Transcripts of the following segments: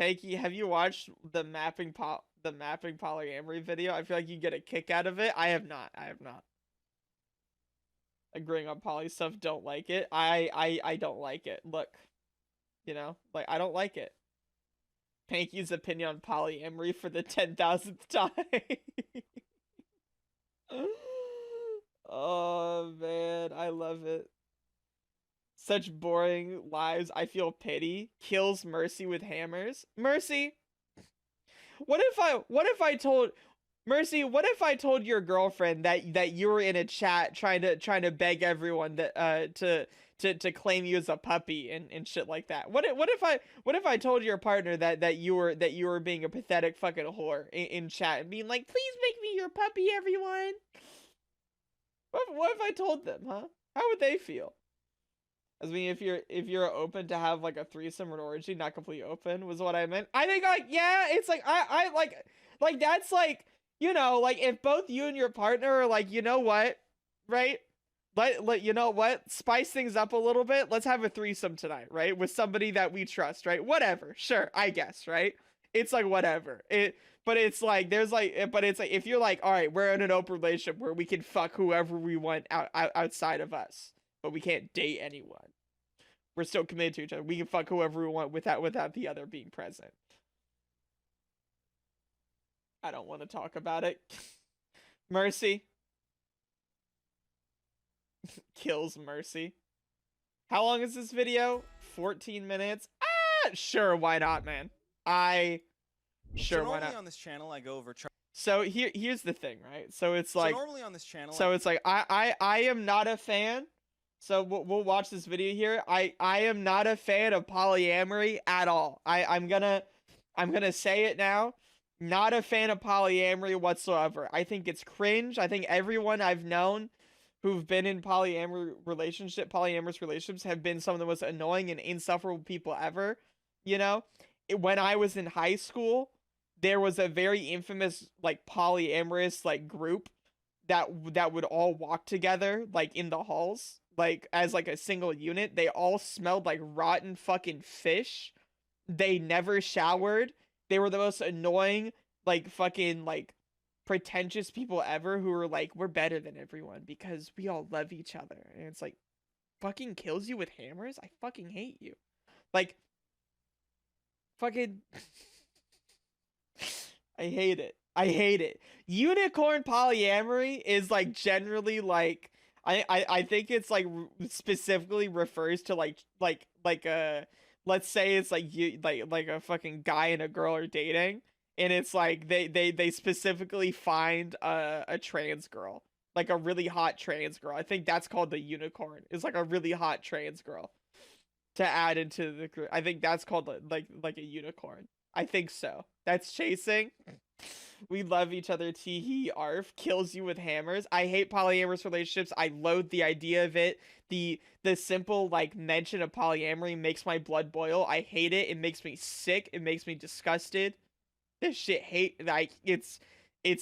Panky, have you watched the mapping polyamory video? I feel like you get a kick out of it. I have not. I have not. Agreeing on poly stuff, don't like it. I don't like it. Look, you know, like I don't like it. Panky's opinion on polyamory for the 10,000th time. Oh man, I love it. Such boring lives. I feel pity. Kills Mercy with hammers. Mercy, what if I told Mercy, what if I told your girlfriend that you were in a chat trying to beg everyone that to claim you as a puppy and shit like that? What if I told your partner that you were being a pathetic fucking whore in chat and being like, please make me your puppy, everyone? What if I told them, huh? How would they feel? I mean, if you're open to have like a threesome or an orgy, not completely open was what I meant. I think like yeah, it's like I like that's like, you know, like if both you and your partner are like, you know what, right? Let you know what, spice things up a little bit. Let's have a threesome tonight, right? With somebody that we trust, right? Whatever, sure, I guess, right? It's like whatever. But it's like but it's like if you're like, all right, we're in an open relationship where we can fuck whoever we want outside of us, but we can't date anyone. We're still committed to each other. We can fuck whoever we want without the other being present. I don't want to talk about it. Mercy. Kills Mercy. How long is this video? 14 minutes? Ah, sure, why not, man? Sure, why not? On this channel, I go over. So here's the thing, right? So it's like. So normally on this channel. So it's like I am not a fan. So we'll watch this video here. I am not a fan of polyamory at all. I'm gonna say it now. Not a fan of polyamory whatsoever. I think it's cringe. I think everyone I've known who've been in polyamorous relationships have been some of the most annoying and insufferable people ever. You know, when I was in high school, there was a very infamous like polyamorous like group that would all walk together like in the halls, like as like a single unit. They all smelled like rotten fucking fish. They never showered. They were the most annoying, like fucking like pretentious people ever who were like, we're better than everyone because we all love each other. And it's like, fucking kills you with hammers? I fucking hate you. Like, fucking I hate it. I hate it. Unicorn polyamory is like generally like I think it's like specifically refers to like a, let's say it's like you like a fucking guy and a girl are dating, and it's like they specifically find a trans girl, like a really hot trans girl. I think that's called the unicorn. It's like a really hot trans girl to add into the group. I think that's called like a unicorn. I think so. That's chasing. We love each other. Teehee arf. Kills you with hammers. I hate polyamorous relationships. I loathe the idea of it. The simple like mention of polyamory makes my blood boil. I hate it. It makes me sick. It makes me disgusted. This shit hate, like it's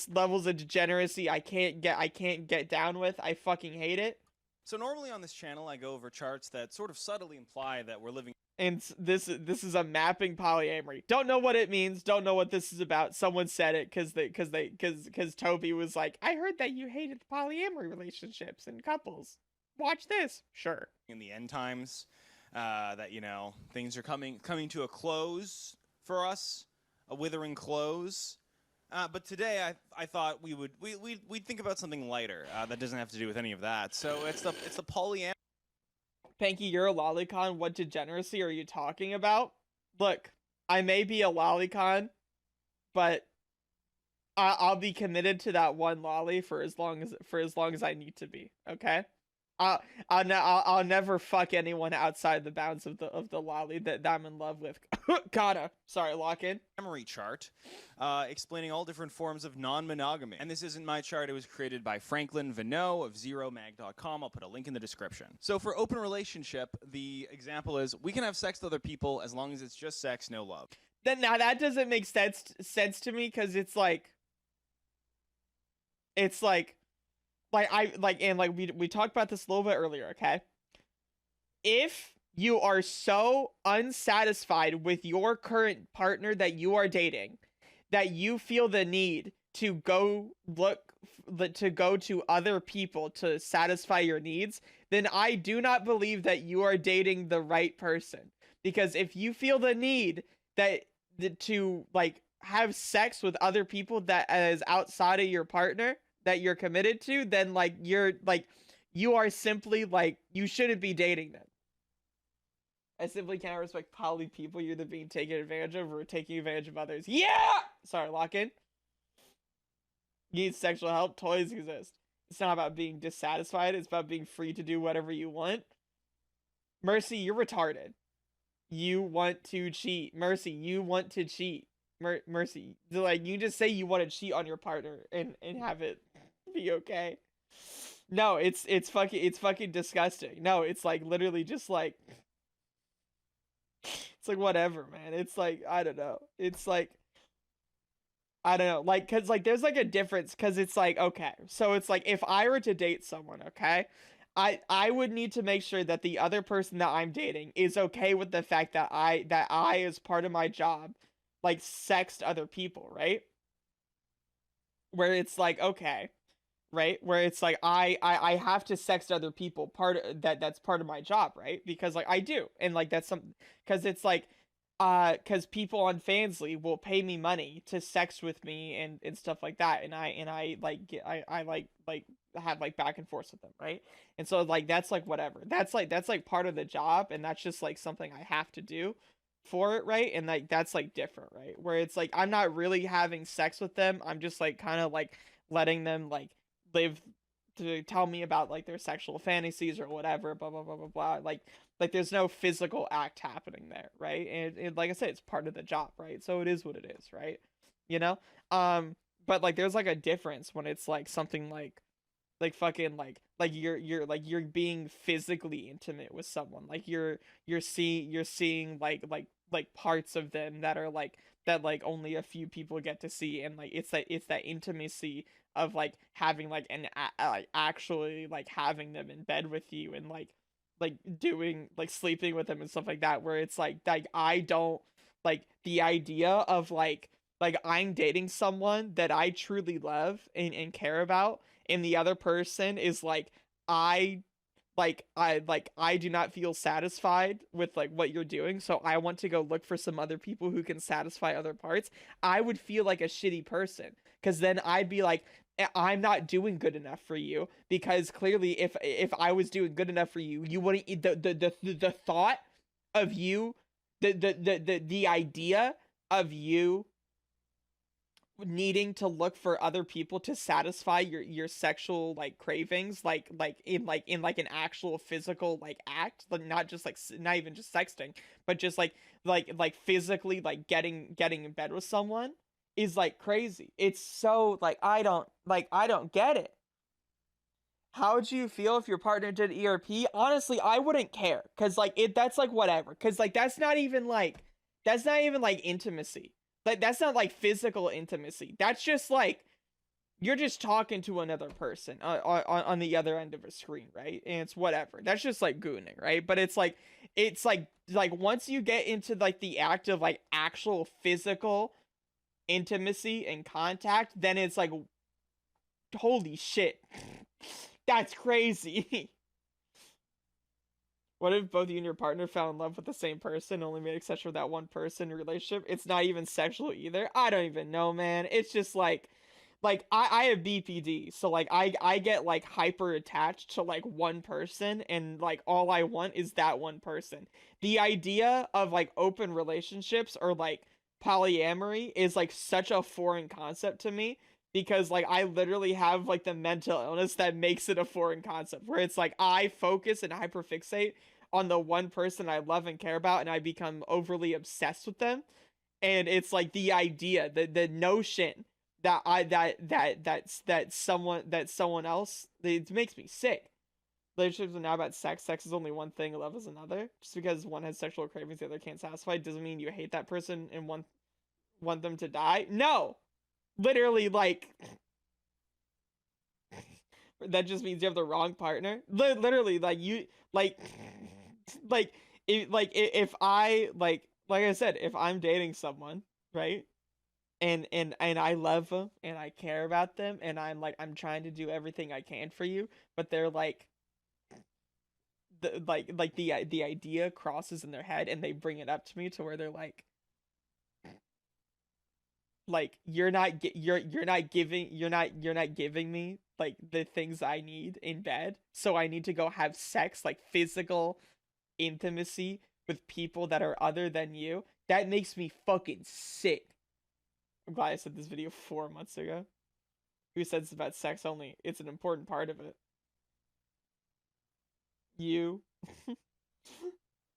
levels of degeneracy I can't get down with. I fucking hate it. So normally on this channel, I go over charts that sort of subtly imply that we're living. And this is a mapping polyamory. Don't know what it means. Don't know what this is about. Someone said it because Toby was like, I heard that you hated polyamory relationships and couples. Watch this. Sure. In the end times, that, you know, things are coming to a close for us, a withering close. But today I thought we'd think about something lighter that doesn't have to do with any of that. So it's the polyamory. Panky, you're a lolicon. What degeneracy are you talking about? Look, I may be a lolicon, but I'll be committed to that one lolly for as long as I need to be. Okay. I'll never fuck anyone outside the bounds of the lolly that I'm in love with. Kana. Sorry, lock in. Memory chart, explaining all different forms of non-monogamy. And this isn't my chart. It was created by Franklin Vanneau of zeromag.com. I'll put a link in the description. So for open relationship, the example is we can have sex with other people as long as it's just sex, no love. Then now that doesn't make sense to me, because it's like we talked about this a little bit earlier, okay? If you are so unsatisfied with your current partner that you are dating that you feel the need to go to other people to satisfy your needs, then I do not believe that you are dating the right person. Because if you feel the need that to like have sex with other people that is outside of your partner that you're committed to, then like you are simply like you shouldn't be dating them. I simply cannot respect poly people. You're either being taken advantage of or taking advantage of others. Yeah! Sorry, lock in. You need sexual help? Toys exist. It's not about being dissatisfied. It's about being free to do whatever you want. Mercy, you're retarded. You want to cheat. Mercy, you want to cheat. Mercy, like you just say you want to cheat on your partner and have it be okay. No, it's fucking disgusting. No, it's like literally just like it's like whatever, man. It's like I don't know. It's like I don't know, like, cause like there's like a difference, cause it's like okay, so it's like if I were to date someone, okay, I would need to make sure that the other person that I'm dating is okay with the fact that I as part of my job, like sext other people, right? Where it's like okay, right? Where it's like I have to sext other people that's part of my job, right? Because like I do. And like that's some because it's like because people on Fansly will pay me money to sex with me and stuff like that. And I like get I like have like back and forth with them, right? And so like that's like whatever. That's like part of the job and that's just like something I have to do for it, right? And like that's like different, right? Where it's like I'm not really having sex with them. I'm just like kind of like letting them like live to tell me about like their sexual fantasies or whatever, blah blah blah blah blah. Like there's no physical act happening there, right? And like I said, it's part of the job, right? So it is what it is, right? You know? But like there's like a difference when it's like something like fucking like you're being physically intimate with someone. Like you're seeing like parts of them that are like that like only a few people get to see, and like it's that intimacy of like having like like actually like having them in bed with you and like doing like sleeping with them and stuff like that, where it's like I don't like the idea of like I'm dating someone that I truly love and care about, and the other person is I I do not feel satisfied with like what you're doing, so I want to go look for some other people who can satisfy other parts. I would feel like a shitty person, because then I'd be like, I'm not doing good enough for you, because clearly if I was doing good enough for you, you wouldn't the thought of you the idea of you needing to look for other people to satisfy your sexual like cravings, like in an actual physical like act, like not just like not even just sexting, but just like physically like getting in bed with someone is like crazy. It's so like I don't get it. How would you feel if your partner did ERP? Honestly, I wouldn't care, cuz like it that's like whatever, cuz like that's not even like intimacy. Like that's not like physical intimacy. That's just like you're just talking to another person on the other end of a screen, right? And it's whatever. That's just like gooning, right? But it's like once you get into like the act of like actual physical intimacy and contact, then it's like holy shit. That's crazy. What if both you and your partner fell in love with the same person, only made exception for that one person in a relationship? It's not even sexual either. I don't even know, man. It's just like I have BPD, so like I get like hyper attached to like one person, and like all I want is that one person. The idea of like open relationships or like polyamory is like such a foreign concept to me, because like I literally have like the mental illness that makes it a foreign concept, where it's like I focus and hyperfixate on the one person I love and care about, and I become overly obsessed with them. And it's like the idea, the notion that that someone else, it makes me sick. Relationships are now about sex. Sex is only one thing, love is another. Just because one has sexual cravings the other can't satisfy doesn't mean you hate that person and want them to die. No, literally, like that just means you have the wrong partner. Literally, like you like if I like I said, if I'm dating someone, right? And I love them and I care about them and I'm trying to do everything I can for you, but they're like the idea crosses in their head and they bring it up to me to where they're like you're not giving me like the things I need in bed, so I need to go have sex, like physical intimacy with people that are other than you. That makes me fucking sick. I'm glad I said this video 4 months ago. Who said it's about sex only? It's an important part of it. You.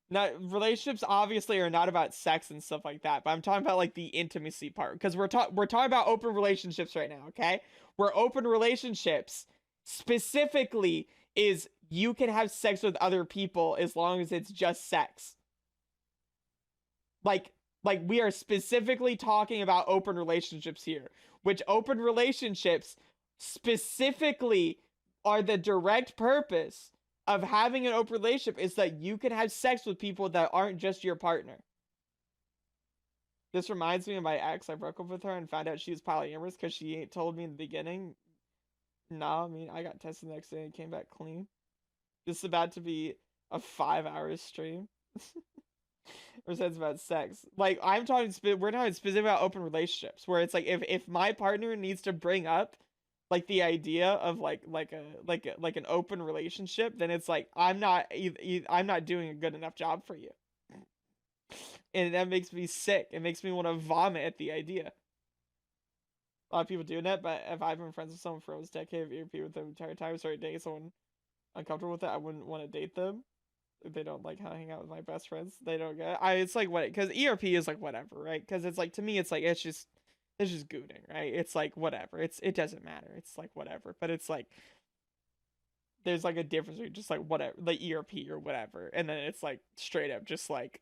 Now, relationships obviously are not about sex and stuff like that, but I'm talking about like the intimacy part because we're talking about open relationships right now, okay? Where open relationships specifically is you can have sex with other people as long as it's just sex. Like we are specifically talking about open relationships here, which open relationships specifically are the direct purpose of having an open relationship is that you can have sex with people that aren't just your partner. This reminds me of my ex. I broke up with her and found out she was polyamorous because she told me in the beginning. No, I mean, I got tested the next day and came back clean. This is about to be a 5-hour stream. Or says about sex. Like, we're talking specifically about open relationships where it's like if my partner needs to bring up like the idea of like an open relationship, then it's like I'm not doing a good enough job for you, and that makes me sick. It makes me want to vomit at the idea. A lot of people doing that, but if I've been friends with someone for almost a decade, if you're with them the entire time, started dating someone uncomfortable with it, I wouldn't want to date them. If they don't like hang out with my best friends, they don't get it. It's like what, because ERP is like whatever, right? Because it's like, to me, it's like it's just gooning, right? It's like whatever. It doesn't matter. It's like whatever. But it's like there's like a difference between just like whatever, like ERP or whatever, and then it's like straight up just like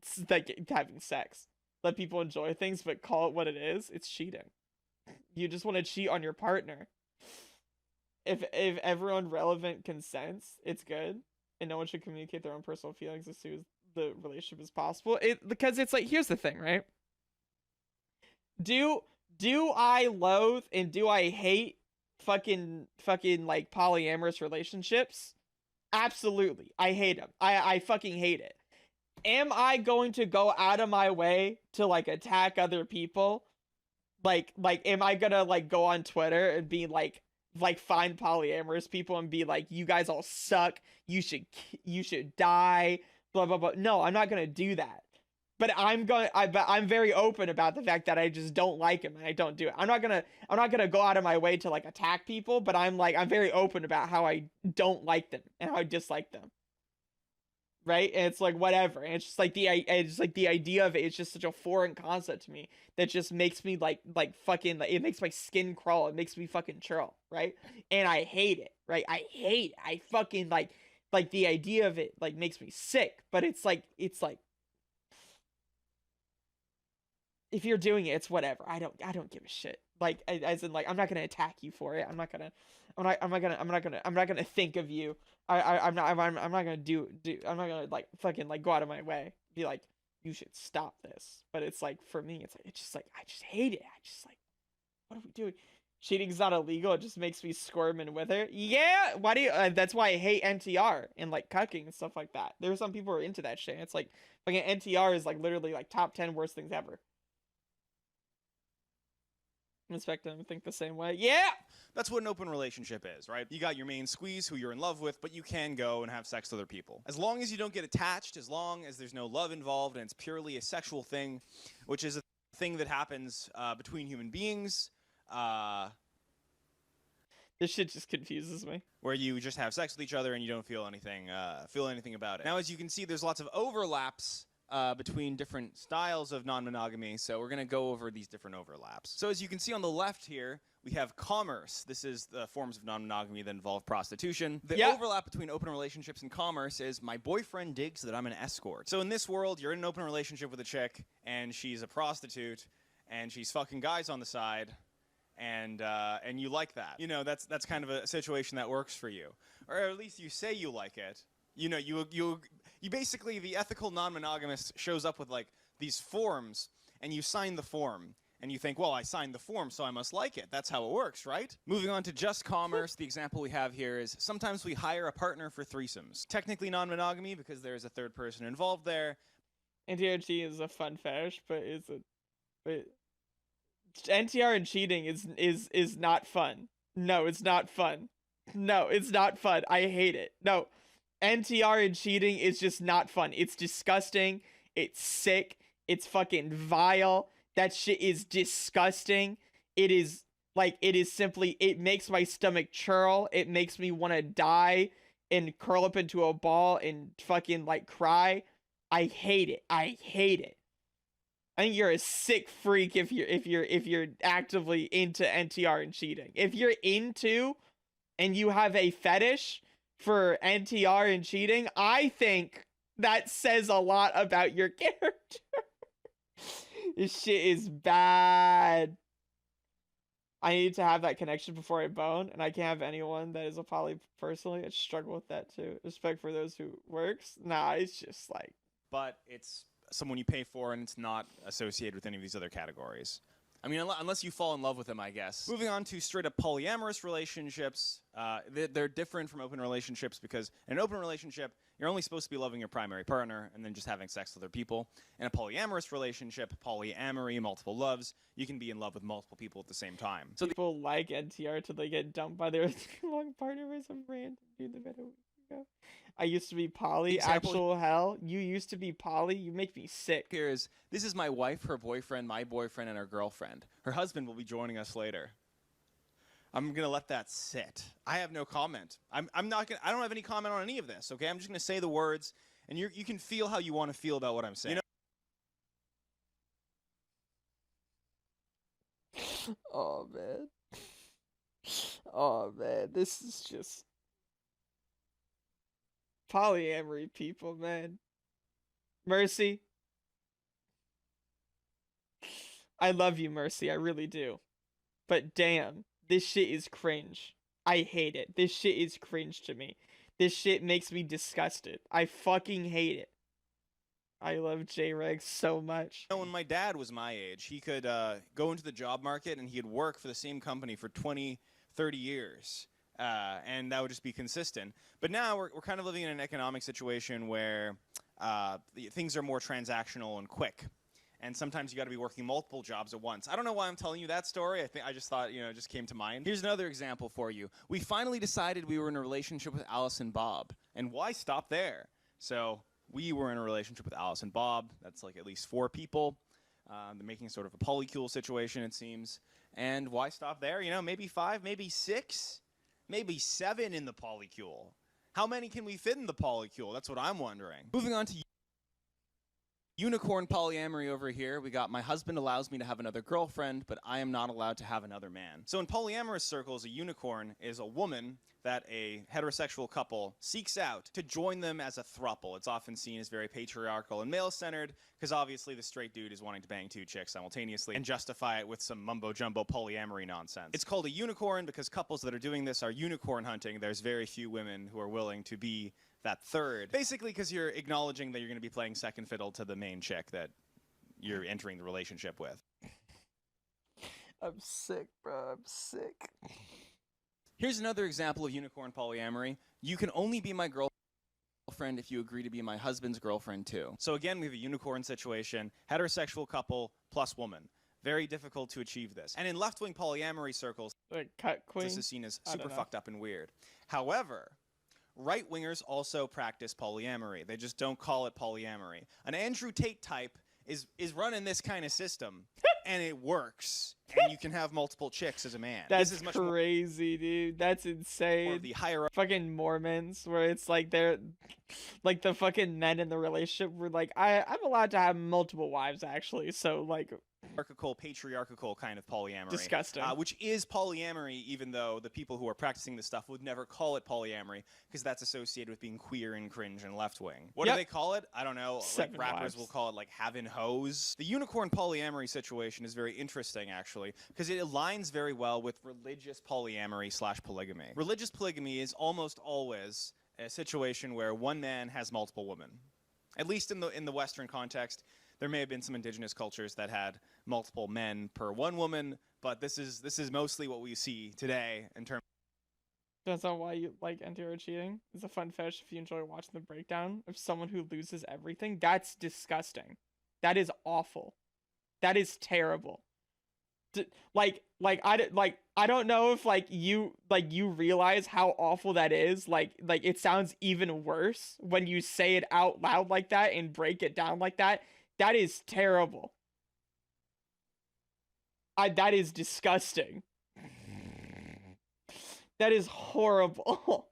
it's like having sex. Let people enjoy things, but call it what it is. It's cheating. You just want to cheat on your partner. If everyone relevant consents, it's good, and no one should communicate their own personal feelings as soon as the relationship is possible. Because it's like, here's the thing, right? Do I loathe and do I hate fucking like polyamorous relationships? Absolutely. I hate them. I fucking hate it. Am I going to go out of my way to like attack other people? Like am I gonna like go on Twitter and be like find polyamorous people and be like, you guys all suck, you should die, blah blah blah? No, I'm not gonna do that. But I'm very open about the fact that I just don't like him and I don't do it. I'm not gonna go out of my way to like attack people, but I'm very open about how I don't like them and how I dislike them. Right? And it's like whatever. And it's just like the idea of it is just such a foreign concept to me that just makes me like fucking, it makes my skin crawl. It makes me fucking churl, right? And I hate it, right? I fucking like the idea of it like makes me sick. But it's like if you're doing it, it's whatever. I don't give a shit. Like, as in, like, I'm not gonna attack you for it. I'm not gonna think of you. I'm not gonna like fucking like go out of my way, be like, you should stop this. But it's like, for me, it's just like I just hate it. I just like, what are we doing? Cheating's not illegal. It just makes me squirm and wither. Yeah, why do you? That's why I hate NTR and like cucking and stuff like that. There are some people who are into that shit. It's like fucking NTR is like literally like top 10 worst things ever. I expect them to think the same way. Yeah! That's what an open relationship is, right? You got your main squeeze, who you're in love with, but you can go and have sex with other people. As long as you don't get attached, as long as there's no love involved, and it's purely a sexual thing, which is a thing that happens between human beings. This shit just confuses me. Where you just have sex with each other and you don't feel anything about it. Now, as you can see, there's lots of overlaps between different styles of non-monogamy, so we're going to go over these different overlaps. So as you can see on the left here, we have commerce. This is the forms of non-monogamy that involve prostitution. The overlap between open relationships and commerce is my boyfriend digs that I'm an escort. So in this world, you're in an open relationship with a chick, and she's a prostitute, and she's fucking guys on the side, and you like that. You know, that's kind of a situation that works for you. Or at least you say you like it. You know, You basically, the ethical non-monogamist shows up with, like, these forms, and you sign the form. And you think, well, I signed the form, so I must like it. That's how it works, right? Moving on to just commerce, the example we have here is sometimes we hire a partner for threesomes. Technically non-monogamy because there is a third person involved there. NTRG is a fun fetish, but NTR and cheating is not fun. No, it's not fun. No, it's not fun. I hate it. No, NTR and cheating is just not fun. It's disgusting. It's sick. It's fucking vile. That shit is disgusting. It is simply, it makes my stomach churl. It makes me want to die and curl up into a ball and fucking like cry. I hate it. I hate it. I think you're a sick freak if you're actively into NTR and cheating. If you're into and you have a fetish for NTR and cheating, I think that says a lot about your character. This shit is bad. I need to have that connection before I bone, and I can't have anyone that is a poly personally. I struggle with that too. Respect for those who works. Nah, it's just like. But it's someone you pay for, and it's not associated with any of these other categories. I mean, unless you fall in love with them, I guess. Moving on to straight up polyamorous relationships. They're different from open relationships because in an open relationship, you're only supposed to be loving your primary partner and then just having sex with other people. In a polyamorous relationship, polyamory, multiple loves, you can be in love with multiple people at the same time. So people like NTR till they get dumped by their long partner or some random dude that met a week ago. I used to be poly. Actual hell. You used to be poly. You make me sick. This is my wife, her boyfriend, my boyfriend, and her girlfriend. Her husband will be joining us later. I'm gonna let that sit. I have no comment. I'm not gonna. I don't have any comment on any of this. Okay, I'm just gonna say the words, and you can feel how you want to feel about what I'm saying. Oh man. Oh man, this is just polyamory people, man. Mercy. I love you, Mercy. I really do. But damn, this shit is cringe. I hate it. This shit is cringe to me. This shit makes me disgusted. I fucking hate it. I love J-Reg so much. When my dad was my age, he could go into the job market and he'd work for the same company for 20, 30 years. And that would just be consistent. But now we're kind of living in an economic situation where things are more transactional and quick. And sometimes you got to be working multiple jobs at once. I don't know why I'm telling you that story. I just thought, it just came to mind. Here's another example for you. We finally decided we were in a relationship with Alice and Bob. And why stop there? So we were in a relationship with Alice and Bob. That's like at least 4 people. They're making sort of a polycule situation, it seems. And why stop there? Maybe 5, maybe 6, maybe 7 in the polycule. How many can we fit in the polycule? That's what I'm wondering. Moving on to unicorn polyamory over here. We got my husband allows me to have another girlfriend, but I am not allowed to have another man. So in polyamorous circles, a unicorn is a woman that a heterosexual couple seeks out to join them as a throuple. It's often seen as very patriarchal and male-centered because obviously the straight dude is wanting to bang 2 chicks simultaneously and justify it with some mumbo-jumbo polyamory nonsense. It's called a unicorn because couples that are doing this are unicorn hunting. There's very few women who are willing to be that third. Basically because you're acknowledging that you're going to be playing second fiddle to the main chick that you're entering the relationship with. I'm sick, bro. I'm sick. Here's another example of unicorn polyamory. You can only be my girlfriend if you agree to be my husband's girlfriend too. So again, we have a unicorn situation, heterosexual couple plus woman. Very difficult to achieve this. And in left-wing polyamory circles, like cut queen, this is seen as super fucked up and weird. However, right-wingers also practice polyamory. They just don't call it polyamory. An Andrew Tate type is running this kind of system, and it works. And you can have multiple chicks as a man. That's this is much crazy, dude. That's insane. The higher fucking Mormons, where it's like they're like the fucking men in the relationship were like, I'm allowed to have multiple wives actually. So like patriarchal kind of polyamory. Disgusting. Which is polyamory, even though the people who are practicing this stuff would never call it polyamory because that's associated with being queer and cringe and left-wing. What do they call it? I don't know. 7 like rappers wives. will call it like having hoes. The unicorn polyamory situation is very interesting actually because it aligns very well with religious polyamory / polygamy. Religious polygamy is almost always a situation where one man has multiple women. At least in the Western context, there may have been some indigenous cultures that had multiple men per one woman, but this is mostly what we see today in terms. That's not why you like anti-hero cheating. It's a fun fetish if you enjoy watching the breakdown of someone who loses everything. That's disgusting. That is awful. That is terrible. I don't know if you realize how awful that is. Like it sounds even worse when you say it out loud like that and break it down like that. That is terrible. That is disgusting. That is horrible.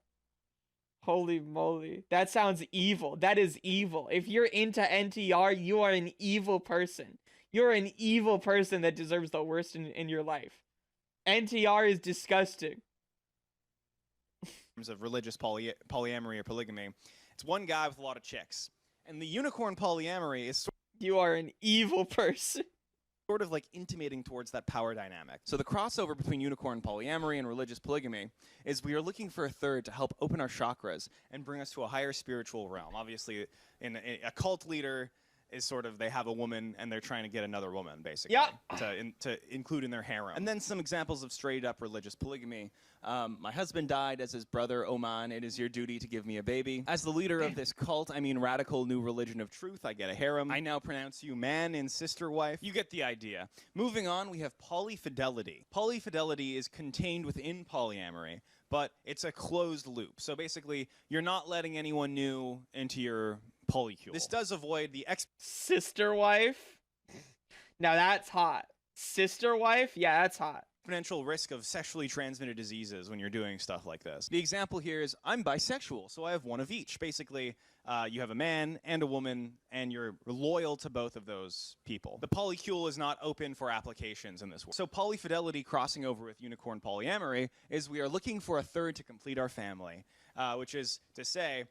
Holy moly. That sounds evil. That is evil. If you're into NTR, you are an evil person. You're an evil person that deserves the worst in your life. NTR is disgusting. In terms of religious polyamory or polygamy, it's one guy with a lot of chicks. And the unicorn polyamory is you are an evil person. Sort of like intimating towards that power dynamic. So the crossover between unicorn polyamory and religious polygamy is we are looking for a third to help open our chakras and bring us to a higher spiritual realm. Obviously, in a cult leader is sort of, they have a woman and they're trying to get another woman, basically, to include in their harem. And then some examples of straight up religious polygamy. My husband died as his brother, Oman. It is your duty to give me a baby. As the leader of this cult, I mean radical new religion of truth, I get a harem. I now pronounce you man and sister wife. You get the idea. Moving on, we have polyfidelity. Polyfidelity is contained within polyamory, but it's a closed loop. So basically, you're not letting anyone new into your polycule. This does avoid the sister wife. Now that's hot. Sister wife? Yeah, that's hot. Exponential risk of sexually transmitted diseases when you're doing stuff like this. The example here is I'm bisexual, so I have one of each. Basically, you have a man and a woman, and you're loyal to both of those people. The polycule is not open for applications in this world. So polyfidelity crossing over with unicorn polyamory is we are looking for a third to complete our family, which is to say,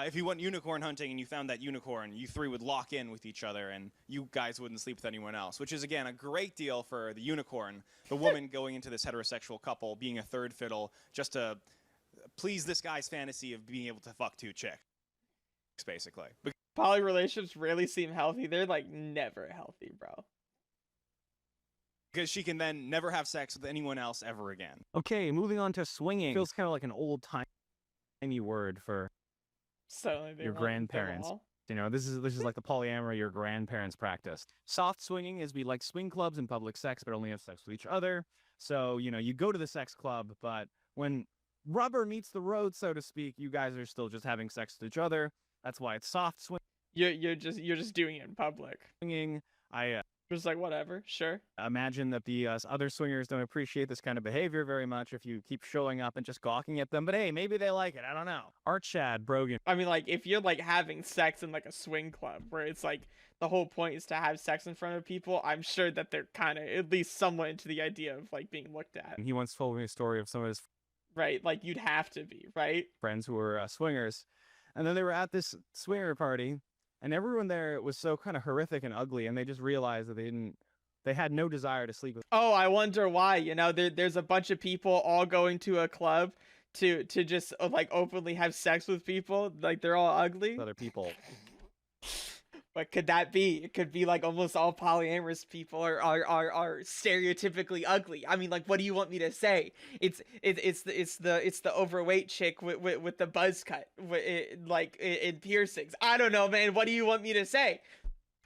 if you went unicorn hunting and you found that unicorn, you three would lock in with each other and you guys wouldn't sleep with anyone else, which is, again, a great deal for the unicorn, the woman going into this heterosexual couple, being a third fiddle, just to please this guy's fantasy of being able to fuck two chicks, basically. Poly relationships rarely seem healthy. They're, like, never healthy, bro. Because she can then never have sex with anyone else ever again. Okay, moving on to swinging. Feels kind of like an old-timey word for your grandparents. You know, this is like the polyamory your grandparents practiced. Soft swinging is we like swing clubs and public sex, but only have sex with each other. So, you know, you go to the sex club, but when rubber meets the road, so to speak, you guys are still just having sex with each other. That's why it's soft swing. You're just doing it in public. Swinging. Just like, whatever, sure. Imagine that the other swingers don't appreciate this kind of behavior very much if you keep showing up and just gawking at them. But hey, maybe they like it. I don't know. Art Chad Brogan. I mean, like, if you're, like, having sex in, like, a swing club where it's, like, the whole point is to have sex in front of people, I'm sure that they're kind of at least somewhat into the idea of, like, being looked at. He once told me a story of some of his... Right, like, you'd have to be, right? Friends who were swingers. And then they were at this swinger party, and everyone there was so kind of horrific and ugly, and they just realized that they had no desire to sleep with. Oh, I wonder why. You know, there's a bunch of people all going to a club to just like openly have sex with people. Like they're all ugly. Other people. What could that be? It could be like almost all polyamorous people are stereotypically ugly. I mean, like, what do you want me to say? It's the overweight chick with the buzz cut, in piercings. I don't know, man. What do you want me to say?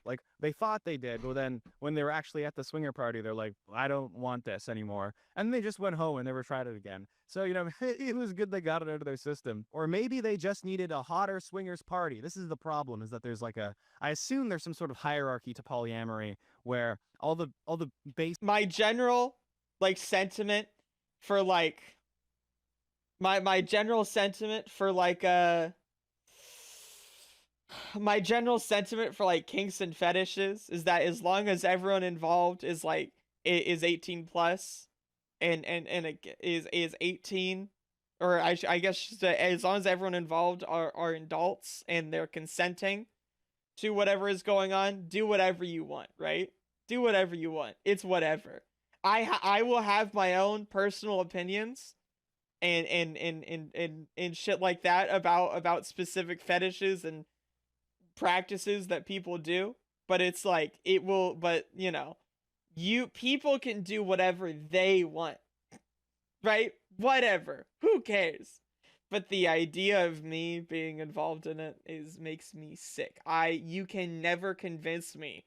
Like, they thought they did, but then when they were actually at the swinger party, they're like, I don't want this anymore. And they just went home and never tried it again. So, you know, it was good they got it out of their system. Or maybe they just needed a hotter swingers party. This is the problem, is that there's like I assume there's some sort of hierarchy to polyamory where all the base... My general, like, sentiment for, like... My general sentiment for, like, my general sentiment for like kinks and fetishes is that as long as everyone involved is like is 18 plus and is 18, or I guess as long as everyone involved are adults and they're consenting to whatever is going on, do whatever you want, right? Do whatever you want. It's whatever. I will have my own personal opinions and shit like that about specific fetishes and practices that people do. But it's like, but you know, people can do whatever they want, right? Whatever, who cares? But the idea of me being involved in it makes me sick. You can never convince me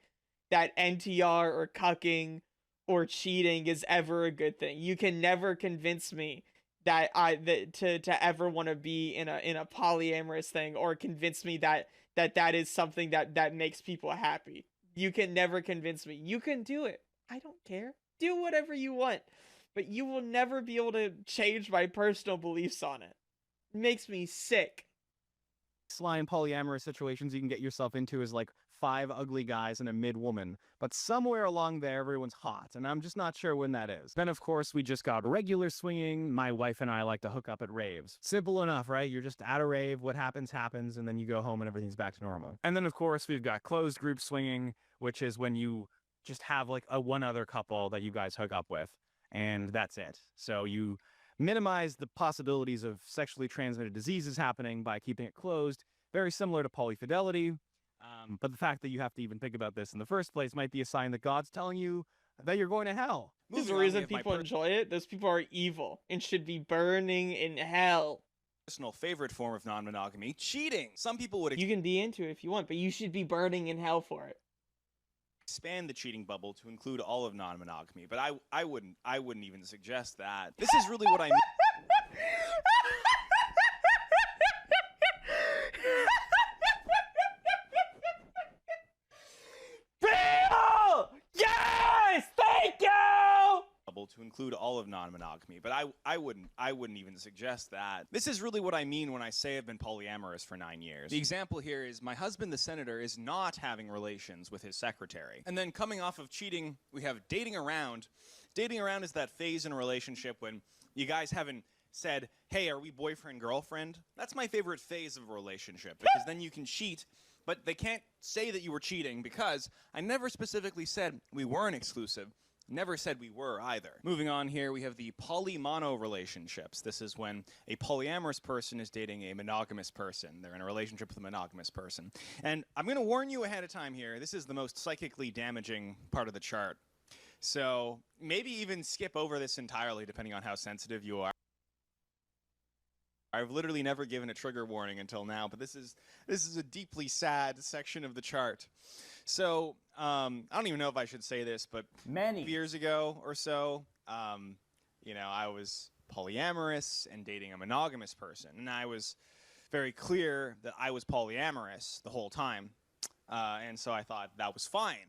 that NTR or cucking or cheating is ever a good thing. You can never convince me that to ever want to be in a polyamorous thing, or convince me that is something that makes people happy. You can never convince me. You can do it. I don't care. Do whatever you want. But you will never be able to change my personal beliefs on it. It makes me sick. Slime polyamorous situations you can get yourself into is like 5 ugly guys and a mid-woman, but somewhere along there everyone's hot, and I'm just not sure when that is. Then of course we just got regular swinging. My wife and I like to hook up at raves. Simple enough, right? You're just at a rave, what happens happens, and then you go home and everything's back to normal. And then of course we've got closed group swinging, which is when you just have like one other couple that you guys hook up with, and that's it. So you minimize the possibilities of sexually transmitted diseases happening by keeping it closed, very similar to polyfidelity. But the fact that you have to even think about this in the first place might be a sign that God's telling you that you're going to hell. There's a reason people enjoy it. Those people are evil and should be burning in hell. Personal favorite form of non-monogamy, cheating. Some people would... You can be into it if you want, but you should be burning in hell for it. Expand the cheating bubble to include all of non-monogamy, but I wouldn't even suggest that. This is really what I mean. Yes! Thank you! To include all of non-monogamy, but I wouldn't even suggest that. This is really what I mean when I say I've been polyamorous for 9 years. The example here is my husband, the senator, is not having relations with his secretary. And then coming off of cheating, we have dating around. Dating around is that phase in a relationship when you guys haven't said, hey, are we boyfriend, girlfriend? That's my favorite phase of a relationship, because then you can cheat, but they can't say that you were cheating because I never specifically said we weren't exclusive. Never said we were either. Moving on here, we have the polymono relationships. This is when a polyamorous person is dating a monogamous person. They're in a relationship with a monogamous person. And I'm going to warn you ahead of time here, this is the most psychically damaging part of the chart. So maybe even skip over this entirely depending on how sensitive you are. I've literally never given a trigger warning until now, but this is a deeply sad section of the chart. So, I don't even know if I should say this, but many years ago or so, you know, I was polyamorous and dating a monogamous person. And I was very clear that I was polyamorous the whole time. And so I thought that was fine.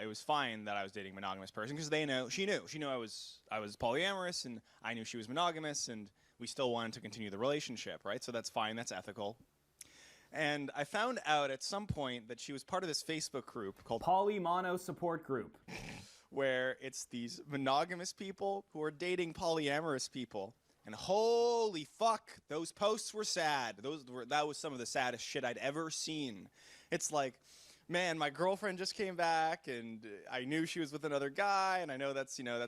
It was fine that I was dating a monogamous person because she knew I was polyamorous, and I knew she was monogamous, and we still wanted to continue the relationship, right? So that's fine, that's ethical. And I found out at some point that she was part of this Facebook group called Polymono Support Group, where it's these monogamous people who are dating polyamorous people. And holy fuck, those posts were sad. That was some of the saddest shit I'd ever seen. It's like, man, my girlfriend just came back, and I knew she was with another guy, and I know that's, you know,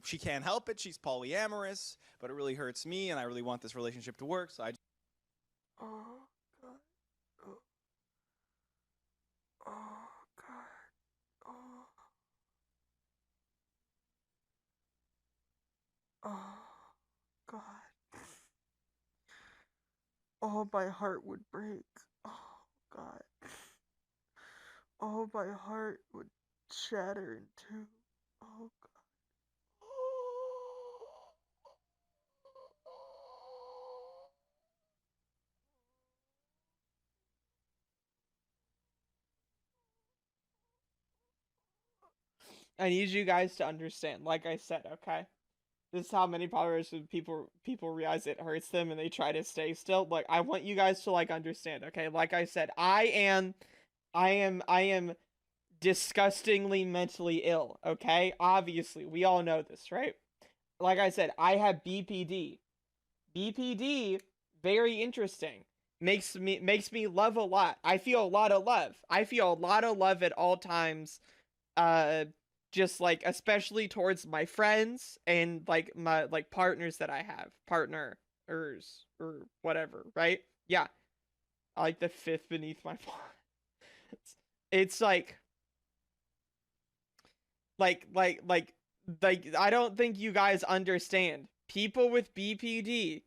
she can't help it. She's polyamorous, but it really hurts me, and I really want this relationship to work, so I just... Oh, God. Oh, God. Oh, God. Oh, my heart would break. Oh, God. Oh, my heart would shatter in two. Oh, God. I need you guys to understand, like I said, okay? This is how many polyamorous people realize it hurts them and they try to stay still. Like, I want you guys to, like, understand, okay? Like I said, I am disgustingly mentally ill, okay? Obviously, we all know this, right? Like I said, I have BPD. BPD, very interesting. Makes me love a lot. I feel a lot of love. I feel a lot of love at all times. just like especially towards my friends and like my like partners that I have, partners or whatever, right? Yeah, I like the fifth beneath my paw. It's like I don't think you guys understand. People with BPD,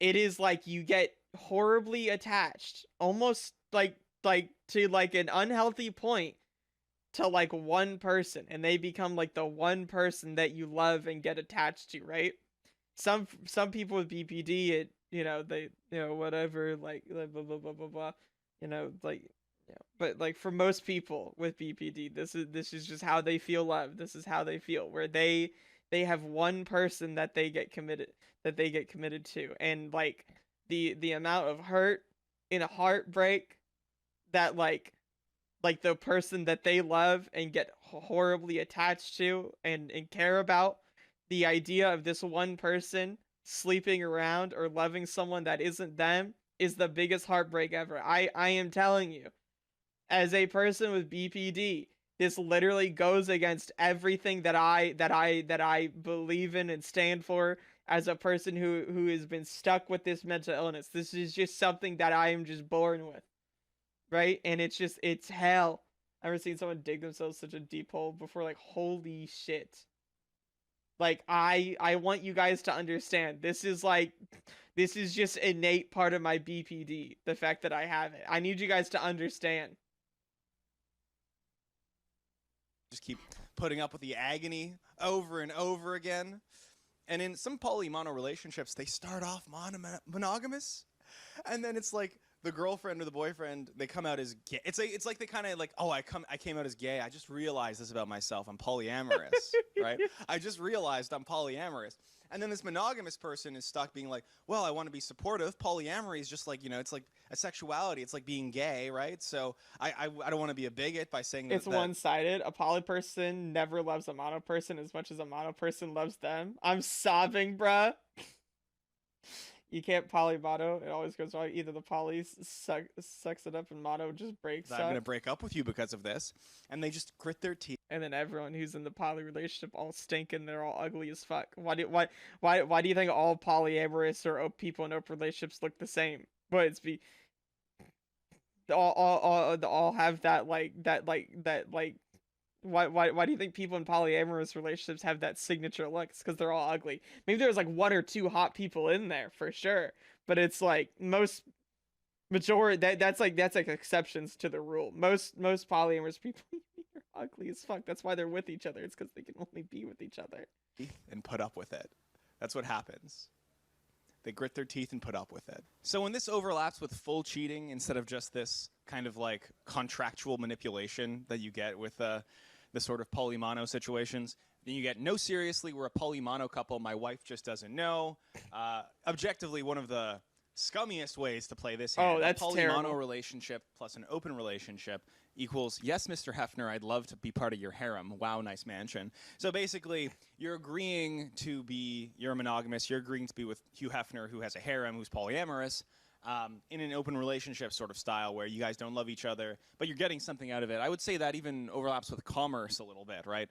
it is like you get horribly attached, almost like to like an unhealthy point to like one person, and they become like the one person that you love and get attached to, right? Some people with BPD, it, you know, they, you know, whatever, like blah blah blah blah blah, you know, like, you know, but like for most people with BPD, this is just how they feel love. This is how they feel, where they have one person that they get committed to, and like the amount of hurt in a heartbreak that like the person that they love and get horribly attached to and care about, the idea of this one person sleeping around or loving someone that isn't them is the biggest heartbreak ever. I am telling you, as a person with BPD, this literally goes against everything that I believe in and stand for as a person who has been stuck with this mental illness. This is just something that I am just born with, right? And it's hell. I've never seen someone dig themselves such a deep hole before. Like, holy shit. Like, I want you guys to understand, this is just innate part of my BPD, the fact that I have it. I need you guys to understand. Just keep putting up with the agony over and over again. And in some poly-mono relationships, they start off monogamous, and then it's like the girlfriend or the boyfriend, they come out as gay. It's like they kind of like, oh, I came out as gay. I just realized this about myself. I'm polyamorous, right? I just realized I'm polyamorous. And then this monogamous person is stuck being like, well, I want to be supportive. Polyamory is just like, you know, it's like a sexuality. It's like being gay, right? So I don't want to be a bigot by saying that. It's one-sided. A poly person never loves a mono person as much as a mono person loves them. I'm sobbing, bruh. You can't poly mono. It always goes wrong. Either the poly sucks it up and mono just breaks up. I'm going to break up with you because of this. And they just grit their teeth. And then everyone who's in the poly relationship all stink and they're all ugly as fuck. Why do you think all polyamorous or people in open relationships look the same? But it's all have that why do you think people in polyamorous relationships have that signature look? It's because they're all ugly. Maybe there's like one or two hot people in there for sure, but it's like majority that's like exceptions to the rule. Most polyamorous people are ugly as fuck. That's why they're with each other. It's because they can only be with each other and put up with it. That's what happens. They grit their teeth and put up with it. So when this overlaps with full cheating instead of just this kind of like contractual manipulation that you get with the sort of poly-mono situations, then you get, no, seriously, we're a poly-mono couple, my wife just doesn't know. Objectively, one of the scummiest ways to play this hand. Oh, that's a poly-mono terrible. Relationship plus an open relationship equals, yes, Mr. Hefner, I'd love to be part of your harem. Wow, nice mansion. So basically, you're agreeing to be, you're monogamous, you're agreeing to be with Hugh Hefner, who has a harem, who's polyamorous, in an open relationship sort of style where you guys don't love each other, but you're getting something out of it. I would say that even overlaps with commerce a little bit, right?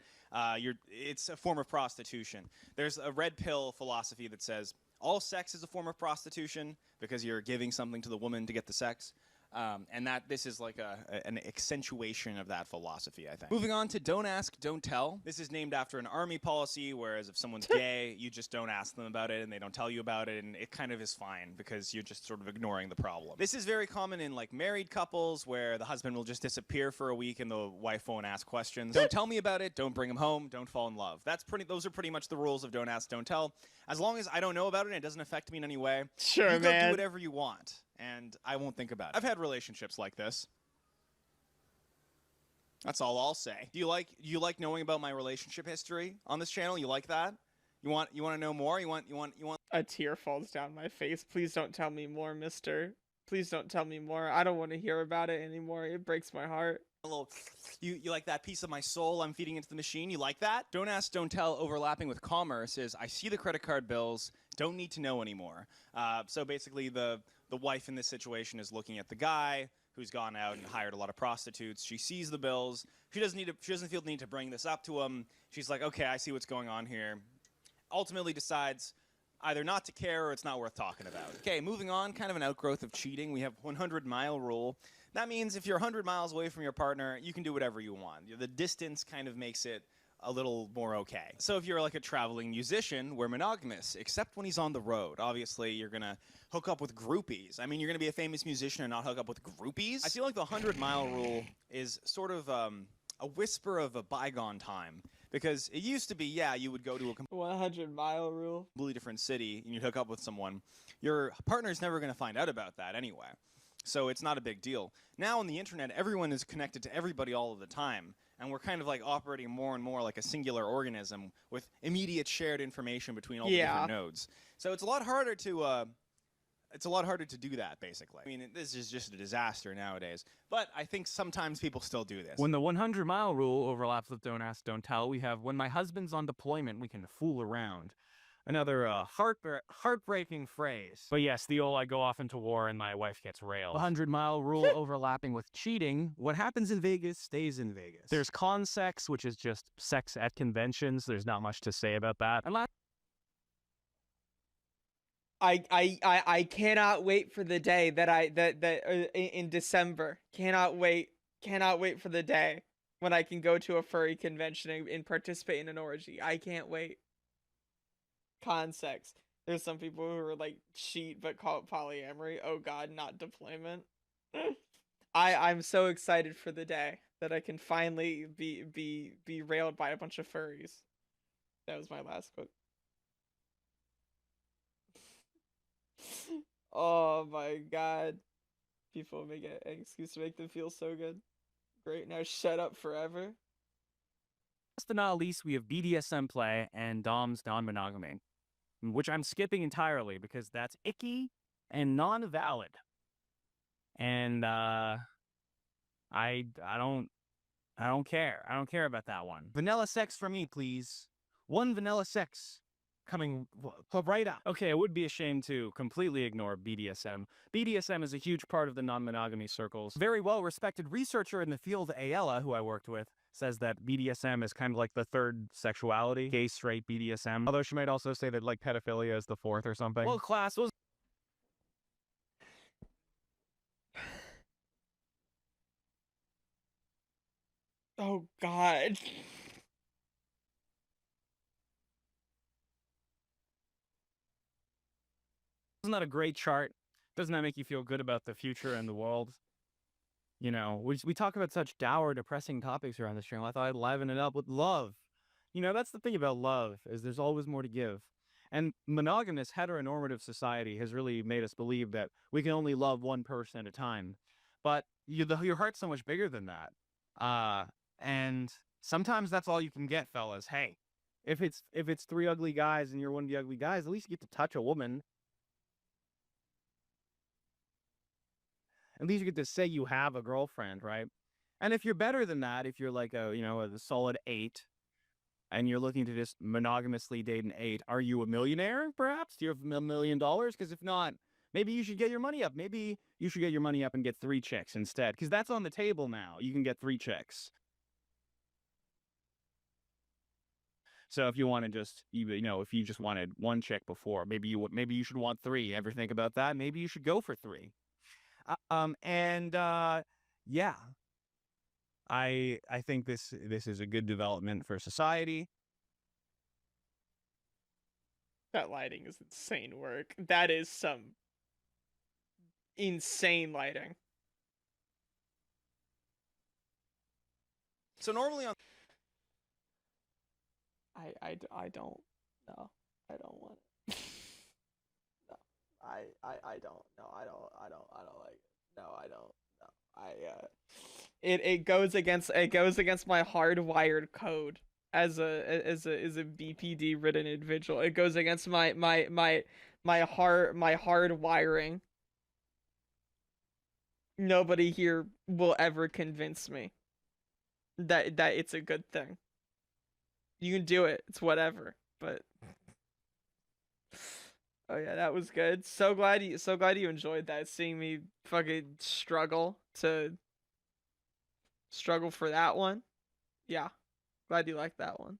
It's a form of prostitution. There's a red pill philosophy that says all sex is a form of prostitution because you're giving something to the woman to get the sex. And that this is like an accentuation of that philosophy, I think. Moving on to don't ask, don't tell. This is named after an army policy, whereas if someone's gay, you just don't ask them about it and they don't tell you about it, and it kind of is fine because you're just sort of ignoring the problem. This is very common in like married couples where the husband will just disappear for a week and the wife won't ask questions. Don't tell me about it, don't bring him home, don't fall in love. Those are pretty much the rules of don't ask, don't tell. As long as I don't know about it and it doesn't affect me in any way, sure, you go man. do whatever you want. And I won't think about it. I've had relationships like this. That's all I'll say. Do you like knowing about my relationship history on this channel? You like that? You want to know more? You want A tear falls down my face. Please don't tell me more, mister. Please don't tell me more. I don't want to hear about it anymore. It breaks my heart. a little, you like that piece of my soul I'm feeding into the machine? You like that? Don't ask, don't tell overlapping with commerce is I see the credit card bills, don't need to know anymore. So basically the wife in this situation is looking at the guy, who's gone out and hired a lot of prostitutes. She sees the bills. She doesn't feel the need to bring this up to him. She's like, okay, I see what's going on here. Ultimately decides either not to care or it's not worth talking about. Okay, moving on, kind of an outgrowth of cheating. We have 100-mile rule. That means if you're 100 miles away from your partner, you can do whatever you want. The distance kind of makes it a little more okay. So if you're like a traveling musician, we're monogamous, except when he's on the road. Obviously, you're gonna hook up with groupies. I mean, you're gonna be a famous musician and not hook up with groupies? I feel like the 100-mile rule is sort of a whisper of a bygone time. Because it used to be, yeah, you would go to a 100-mile rule, completely different city and you'd hook up with someone. Your partner's never gonna find out about that anyway. So it's not a big deal. Now on the internet, everyone is connected to everybody all of the time. And we're kind of like operating more and more like a singular organism with immediate shared information between all the different nodes. So it's a lot harder to do that, basically. I mean, this is just a disaster nowadays. But I think sometimes people still do this. When the 100-mile rule overlaps with don't ask, don't tell, we have when my husband's on deployment, we can fool around. Another heartbreaking phrase. But yes, the old I go off into war and my wife gets railed. 100-mile rule overlapping with cheating. What happens in Vegas stays in Vegas. There's consex, which is just sex at conventions. There's not much to say about that. And I cannot wait for the day that in December. Cannot wait for the day when I can go to a furry convention and participate in an orgy. I can't wait. Consex. There's some people who are like cheat but call it polyamory. Oh god, not deployment. I'm so excited for the day that I can finally be railed by a bunch of furries. That was my last quote. Oh my god. People make an excuse to make them feel so good. Great, now shut up forever. Last but not least, we have BDSM play and Dom's non-monogamy, which I'm skipping entirely because that's icky and non-valid. And I don't care. I don't care about that one. Vanilla sex for me, please. One vanilla sex coming right up. Okay, it would be a shame to completely ignore BDSM. BDSM is a huge part of the non-monogamy circles. Very well-respected researcher in the field, Ayala, who I worked with, says that BDSM is kind of like the third sexuality, gay, straight BDSM. Although she might also say that like pedophilia is the fourth or something. Well, class was... Oh god. Isn't that a great chart? Doesn't that make you feel good about the future and the world? You know, we talk about such dour, depressing topics around this channel. I thought I'd liven it up with love. You know, that's the thing about love, is there's always more to give. And monogamous, heteronormative society has really made us believe that we can only love one person at a time. But your heart's so much bigger than that. And sometimes that's all you can get, fellas. Hey, if it's three ugly guys and you're one of the ugly guys, at least you get to touch a woman. At least you get to say you have a girlfriend, right? And if you're better than that, if you're like a solid 8, and you're looking to just monogamously date an 8, are you a millionaire, perhaps? Do you have $1 million? Because if not, maybe you should get your money up. Maybe you should get your money up and get 3 chicks instead, because that's on the table now. You can get 3 chicks. So if you want to just, if you just wanted 1 chick before, maybe you should want 3. Ever think about that? Maybe you should go for 3. Yeah. I think this is a good development for society. That lighting is insane work. That is some insane lighting. So normally on I don't know. I don't want it. No. I don't. No, I don't like it. No, I don't. No. It goes against my hardwired code as a BPD ridden individual. It goes against my hard wiring. Nobody here will ever convince me that it's a good thing. You can do it. It's whatever. But Oh yeah, that was good. So glad you enjoyed that. Seeing me fucking struggle for that one. Yeah. Glad you liked that one.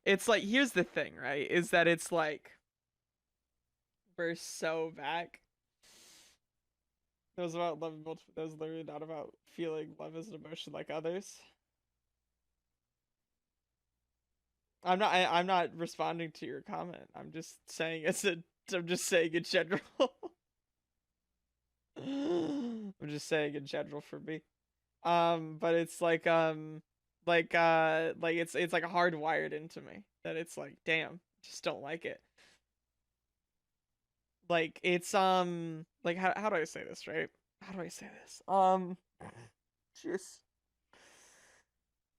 It's like, here's the thing, right? Is that it's like we're so back. It was about loving multiple. That was literally not about feeling love as an emotion like others. I'm not responding to your comment. I'm just saying I'm just saying in general. I'm just saying in general for me. But it's like it's like hardwired into me that it's like, damn, just don't like it. Like it's like how do I say this, right? How do I say this? Just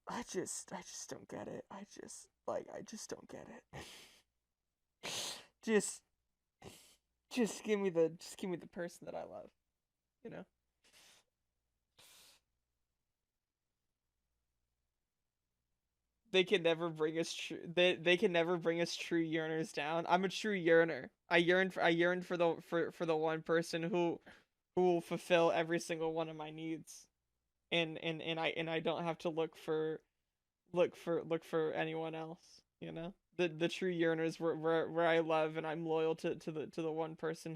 I just don't get it. I just don't get it. just give me the person that I love, you know? They can never bring us true. They can never bring us true yearners down. I'm a true yearner. I yearn for the one person who will fulfill every single one of my needs, and I don't have to look for anyone else. You know, the true yearners where I love and I'm loyal to the one person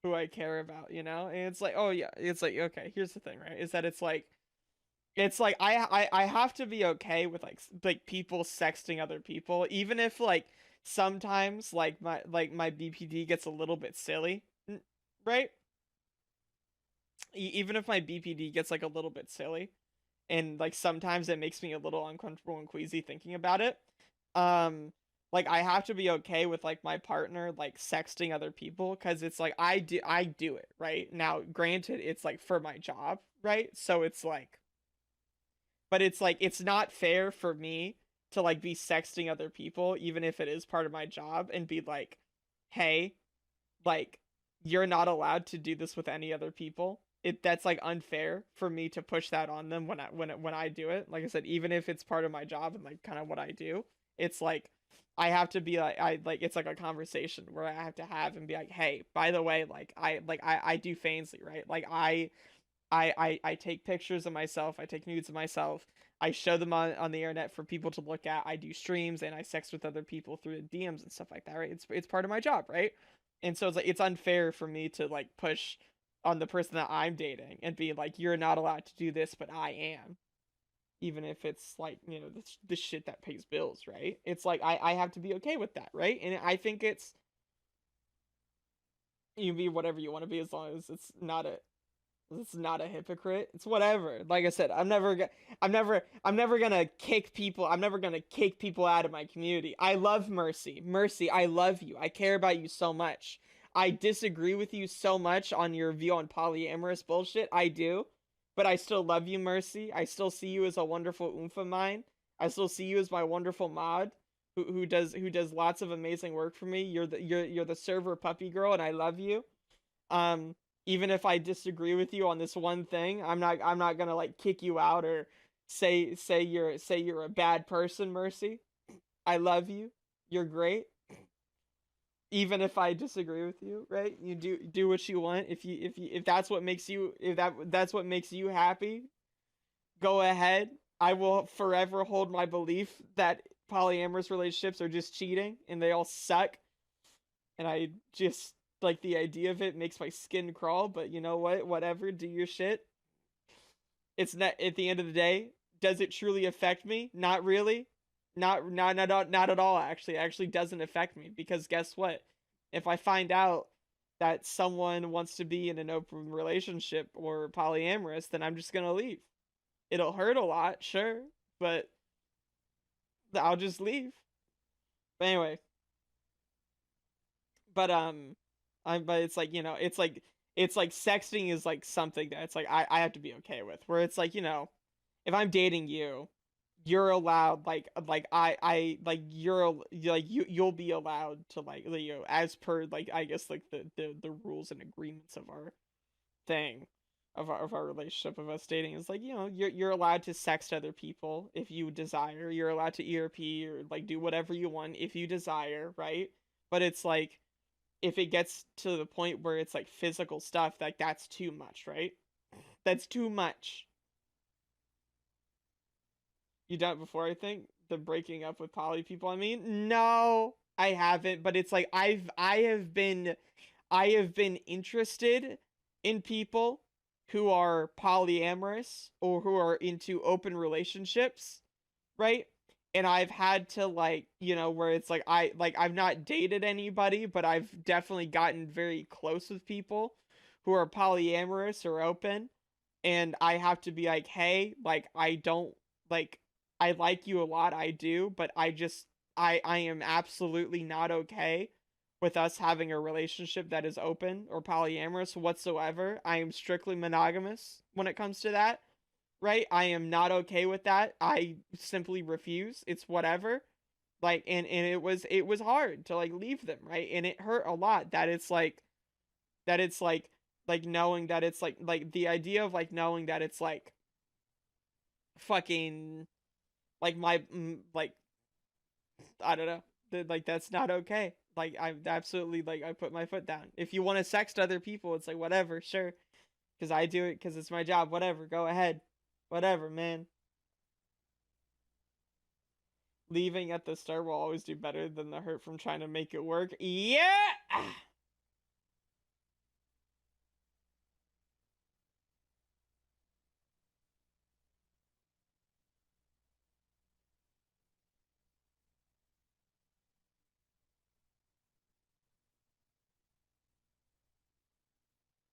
who I care about. You know, and it's like, oh yeah, it's like, okay, here's the thing, right? Is that it's like I have to be okay with like people sexting other people, even if like sometimes like my BPD gets a little bit silly, right? Even if my BPD gets like a little bit silly, and like sometimes it makes me a little uncomfortable and queasy thinking about it. Like I have to be okay with like my partner like sexting other people, because it's like I do it right now. Granted, it's like for my job, right? So it's like. But it's like, it's not fair for me to like be sexting other people, even if it is part of my job, and be like, hey, like, you're not allowed to do this with any other people. That's like unfair for me to push that on them when I do it. Like I said, even if it's part of my job and like kind of what I do, it's like I have to be like, it's like a conversation where I have to have and be like, hey, by the way, like I do Fainsley, right? Like I take pictures of myself. I take nudes of myself. I show them on the internet for people to look at. I do streams and I sex with other people through the DMs and stuff like that, right? It's part of my job, right? And so it's like, it's unfair for me to like push on the person that I'm dating and be like, you're not allowed to do this, but I am. Even if it's like, you know, the shit that pays bills, right? It's like, I have to be okay with that, right? And I think you can be whatever you want to be, as long as it's not a hypocrite. It's whatever. Like I said, I'm never gonna kick people. I'm never gonna kick people out of my community. I love Mercy. Mercy, I love you. I care about you so much. I disagree with you so much on your view on polyamorous bullshit. I do, but I still love you, Mercy. I still see you as a wonderful oomph of mine. I still see you as my wonderful mod who does lots of amazing work for me. You're the server puppy girl, and I love you. Even if I disagree with you on this one thing, I'm not gonna like kick you out or say you're a bad person, Mercy. I love you. You're great. Even if I disagree with you, right? You do what you want. If that's what makes you that's what makes you happy, go ahead. I will forever hold my belief that polyamorous relationships are just cheating and they all suck. And I just like the idea of it makes my skin crawl, but you know what? Whatever, do your shit. It's not, at the end of the day, does it truly affect me? Not really. Not at all, actually. It actually doesn't affect me, because guess what? If I find out that someone wants to be in an open relationship or polyamorous, then I'm just gonna leave. It'll hurt a lot, sure, but I'll just leave. But anyway. But but it's like, you know, it's like sexting is like something that it's like I have to be okay with, where it's like, you know, if I'm dating you, you're allowed I like you're like you'll be allowed to like, you know, as per like I guess like the rules and agreements of our thing of our relationship, of us dating, is like, you know, you're allowed to sext other people if you desire. You're allowed to ERP or like do whatever you want if you desire, right? But it's like, if it gets to the point where it's like physical stuff, like that's too much, right? That's too much. You done it before, I think? The breaking up with poly people, I mean? No, I haven't, but it's like I have been interested in people who are polyamorous or who are into open relationships, right? And I've had to, like, you know, where it's like I've not dated anybody, but I've definitely gotten very close with people who are polyamorous or open, and I have to be like, hey, like, I don't, like, I like you a lot, I do, but I am absolutely not okay with us having a relationship that is open or polyamorous whatsoever. I am strictly monogamous when it comes to that, right? I am not okay with that. I simply refuse. It's whatever. Like, and it was hard to, like, leave them, right? And it hurt a lot that it's like knowing that it's like the idea of, like, knowing that it's like fucking like my like, I don't know, like, that's not okay. Like, I absolutely, like, I put my foot down. If you want to sext other people, it's like, whatever, sure, because I do it because it's my job. Whatever, go ahead, whatever, man. Leaving at the start will always do better than the hurt from trying to make it work. Yeah.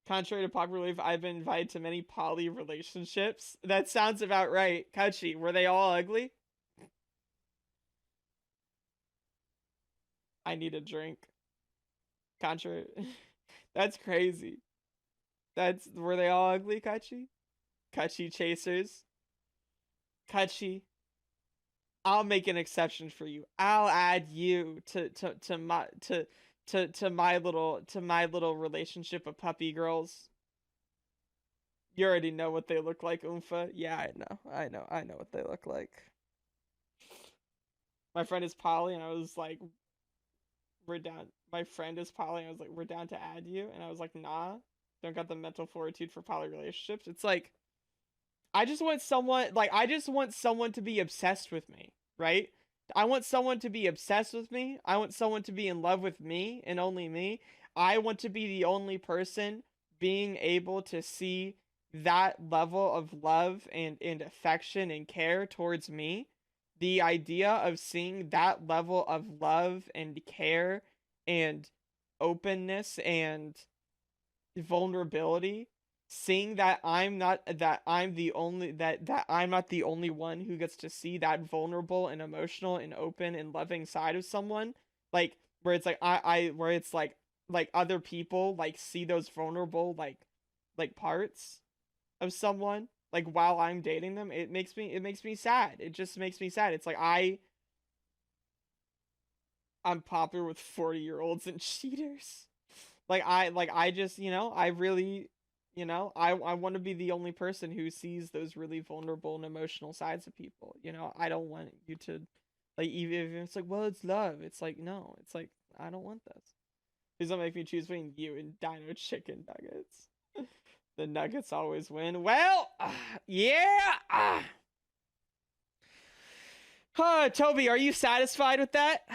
Contrary to popular belief, I've been invited to many poly relationships. That sounds about right. Kachi, were they all ugly? I need a drink. Contrary. That's crazy. Were they all ugly, Kachi? Kachi chasers. Kachi, I'll make an exception for you. I'll add you to my little relationship of puppy girls. You already know what they look like, Oomfa. Yeah, I know what they look like. My friend is Polly, and I was like, we're down. My friend is Polly, and I was like, we're down to add you, and I was like, nah, don't got the mental fortitude for poly relationships. It's like, I just want someone to be obsessed with me, right? I want someone to be obsessed with me. I want someone to be in love with me and only me. I want to be the only person being able to see that level of love and affection and care towards me. The idea of seeing that level of love and care and openness and vulnerability, seeing that I'm not the only one who gets to see that vulnerable and emotional and open and loving side of someone, like, where it's like where it's like other people, like, see those vulnerable, like parts of someone, like, while I'm dating them. It makes me sad. It just makes me sad. It's like I'm popular with 40-year-olds and cheaters. I just, you know, I really, you know, I want to be the only person who sees those really vulnerable and emotional sides of people. You know, I don't want you to, like, even if it's like, well, it's love. It's like, no, it's like, I don't want this. Please don't make me choose between you and Dino Chicken Nuggets. The Nuggets always win. Well, yeah. Toby, are you satisfied with that?